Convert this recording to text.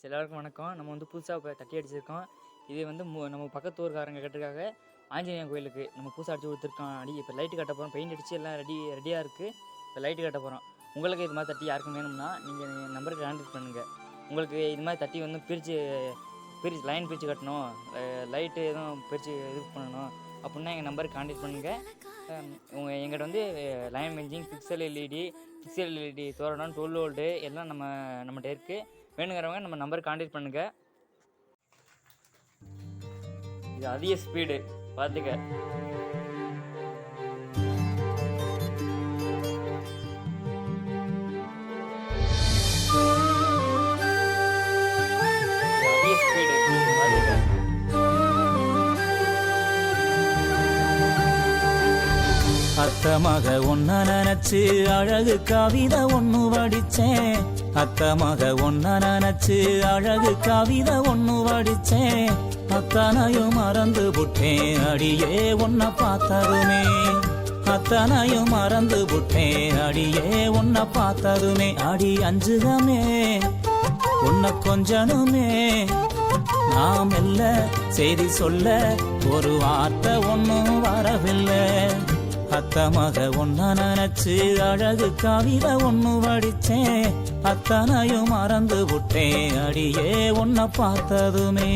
எல்லாருக்கும் வணக்கம். நம்ம வந்து புதுசாக இப்போ தட்டி அடிச்சிருக்கோம். இது வந்து நம்ம பக்கத்து ஊருக்காரங்க கேட்டிருக்காங்க. ஆஞ்சநேயன் கோயிலுக்கு நம்ம புதுசாக அடிச்சு கொடுத்துருக்கோம். இப்போ லைட்டு கட்ட போகிறோம். பெயிண்ட் அடித்து எல்லாம் ரெடியாக இருக்குது. இப்போ லைட்டு கட்ட போகிறோம். உங்களுக்கு இது மாதிரி தட்டி யாருக்கும் வேணும்னா நீங்கள் நம்பருக்கு கான்டாக்ட் பண்ணுங்கள். உங்களுக்கு இது மாதிரி தட்டி வந்து பிரித்து லைன் பிரித்து கட்டணும், லைட்டு எதுவும் பிரித்து இது பண்ணணும் அப்படின்னா எங்கள் நம்பருக்கு கான்டாக்ட் பண்ணுங்கள். எங்கிட்ட வந்து லைன் பெஞ்சிங், பிக்சல் எல்இடி தோரணம், 12 வோல்ட்டு எல்லாம் நம்மகிட்ட இருக்குது. வேணுங்கிறவங்க நம்ம நம்பருக்கு கான்டாக்ட் பண்ணுங்கள். இது அதிக ஸ்பீடு பார்த்துக்க. அதிக ஸ்பீடு பார்த்துக்க. அத்தமாக ஒன்ன நினைச்சு அழகு கவிதை ஒண்ணு வடிச்சேன். அத்தமாக ஒன்ன நினைச்சு அழகு கவிதை ஒண்ணு வடிச்சேன். அத்தனையும் மறந்து புட்டேன் அடியே உன்னை பார்த்ததுமே. அத்தனையும் மறந்து புட்டேன் அடியே உன்னை பார்த்ததுமே. அடி அஞ்சுகமே உன்னை கொஞ்சனுமே. நாம் இல்ல செய்தி சொல்ல ஒரு வார்த்தை ஒன்னும் வரவில்லை. அத்தமாக ஒன்ன நினைச்சு அழகு கவிதை ஒண்ணு வடிச்சேன். அத்தனையும் மறந்து விட்டேன் அடியே உன்னை பார்த்ததுமே.